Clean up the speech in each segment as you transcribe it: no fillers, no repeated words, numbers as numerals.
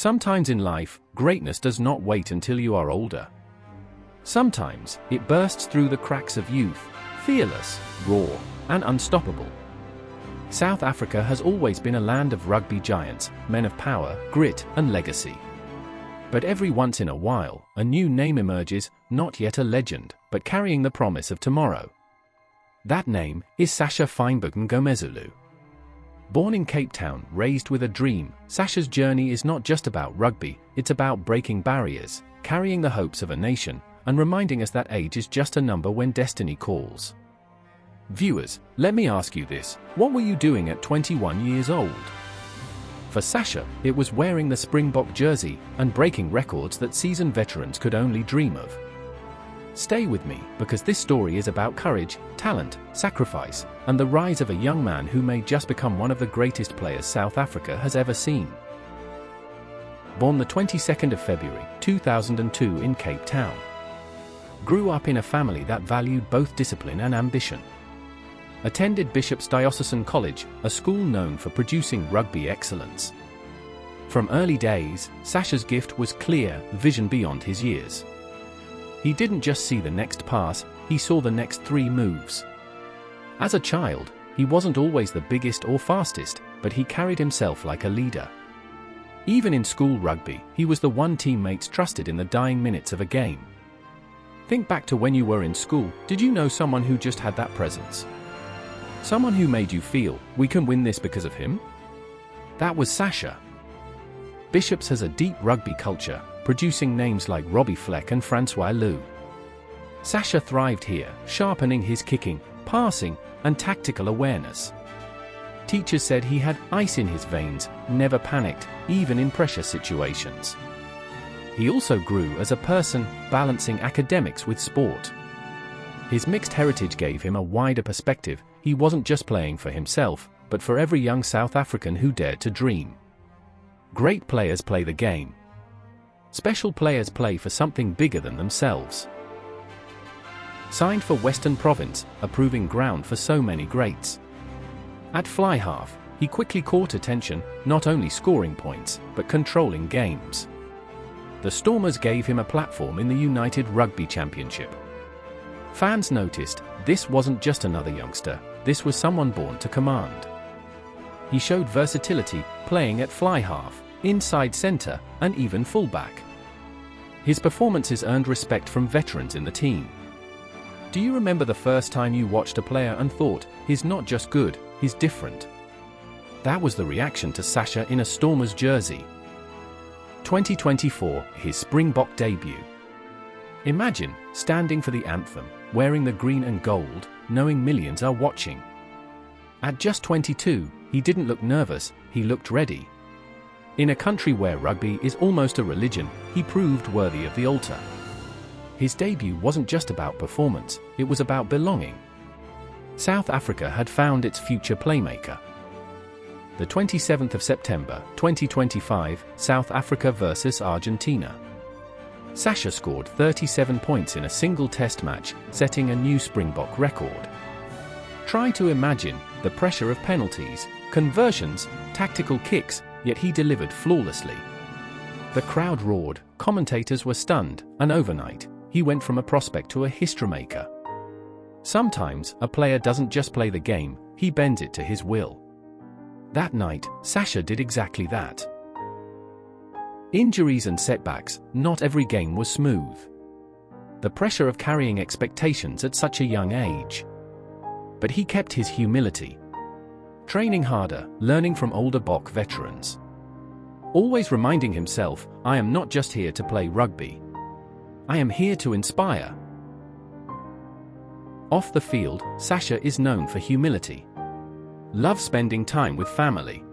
Sometimes in life, greatness does not wait until you are older. Sometimes, it bursts through the cracks of youth, fearless, raw, and unstoppable. South Africa has always been a land of rugby giants, men of power, grit, and legacy. But every once in a while, a new name emerges, not yet a legend, but carrying the promise of tomorrow. That name is Sacha Feinberg-Mngomezulu. Born in Cape Town, raised with a dream, Sacha's journey is not just about rugby, it's about breaking barriers, carrying the hopes of a nation, and reminding us that age is just a number when destiny calls. Viewers, let me ask you this: what were you doing at 21 years old? For Sacha, it was wearing the Springbok jersey and breaking records that seasoned veterans could only dream of. Stay with me, because this story is about courage, talent, sacrifice, and the rise of a young man who may just become one of the greatest players South Africa has ever seen. Born the 22nd of February, 2002 in Cape Town. Grew up in a family that valued both discipline and ambition. Attended Bishop's Diocesan College, a school known for producing rugby excellence. From early days, Sacha's gift was clear, vision beyond his years. He didn't just see the next pass, he saw the next 3 moves. As a child, he wasn't always the biggest or fastest, but he carried himself like a leader. Even in school rugby, he was the one teammates trusted in the dying minutes of a game. Think back to when you were in school. Did you know someone who just had that presence? Someone who made you feel, we can win this because of him? That was Sacha. Bishop's has a deep rugby culture, producing names like Robbie Fleck and Francois Lou. Sacha thrived here, sharpening his kicking, passing, and tactical awareness. Teachers said he had ice in his veins, never panicked, even in pressure situations. He also grew as a person, balancing academics with sport. His mixed heritage gave him a wider perspective. He wasn't just playing for himself, but for every young South African who dared to dream. Great players play the game. Special players play for something bigger than themselves. Signed for Western Province, a proving ground for so many greats. At fly half, he quickly caught attention, not only scoring points, but controlling games. The Stormers gave him a platform in the United Rugby Championship. Fans noticed, this wasn't just another youngster, this was someone born to command. He showed versatility, playing at fly half, inside centre, and even fullback. His performances earned respect from veterans in the team. Do you remember the first time you watched a player and thought, he's not just good, he's different? That was the reaction to Sacha in a Stormers jersey. 2024, his Springbok debut. Imagine, standing for the anthem, wearing the green and gold, knowing millions are watching. At just 22, he didn't look nervous, he looked ready. In a country where rugby is almost a religion, he proved worthy of the altar. His debut wasn't just about performance, it was about belonging. South Africa had found its future playmaker. The 27th of September, 2025, South Africa versus Argentina. Sacha scored 37 points in a single test match, setting a new Springbok record. Try to imagine the pressure of penalties, conversions, tactical kicks, yet he delivered flawlessly. The crowd roared, commentators were stunned, and overnight, he went from a prospect to a history maker. Sometimes, a player doesn't just play the game, he bends it to his will. That night, Sacha did exactly that. Injuries and setbacks, not every game was smooth. The pressure of carrying expectations at such a young age. But he kept his humility. Training harder, learning from older Bok veterans. Always reminding himself, I am not just here to play rugby. I am here to inspire. Off the field, Sacha is known for humility. Loves spending time with family.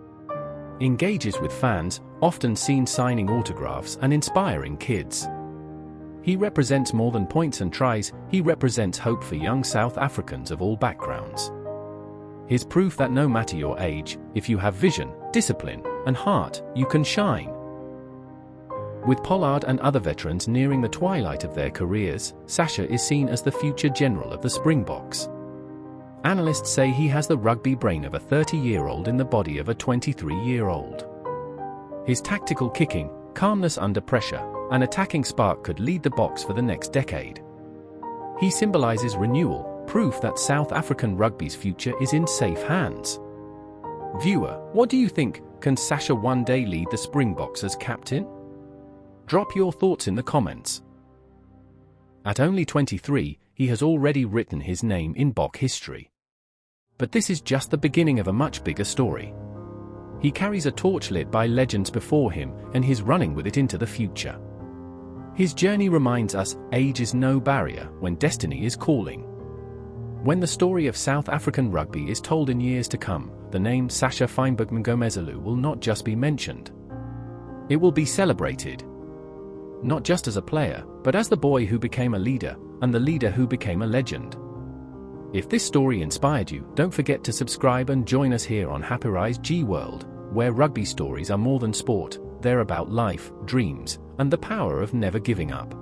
Engages with fans, often seen signing autographs and inspiring kids. He represents more than points and tries, he represents hope for young South Africans of all backgrounds. His proof that no matter your age, if you have vision, discipline, and heart, you can shine. With Pollard and other veterans nearing the twilight of their careers, Sacha is seen as the future general of the Springboks. Analysts say he has the rugby brain of a 30-year-old in the body of a 23-year-old. His tactical kicking, calmness under pressure, an attacking spark could lead the Boks for the next decade. He symbolizes renewal, proof that South African rugby's future is in safe hands. Viewer, what do you think? Can Sacha one day lead the Springboks as captain? Drop your thoughts in the comments. At only 23, he has already written his name in Bok history. But this is just the beginning of a much bigger story. He carries a torch lit by legends before him, and he's running with it into the future. His journey reminds us, age is no barrier when destiny is calling. When the story of South African rugby is told in years to come, the name Sacha Feinberg-Mngomezulu will not just be mentioned. It will be celebrated. Not just as a player, but as the boy who became a leader, and the leader who became a legend. If this story inspired you, don't forget to subscribe and join us here on Happy Rise G World, where rugby stories are more than sport, they're about life, dreams, and the power of never giving up.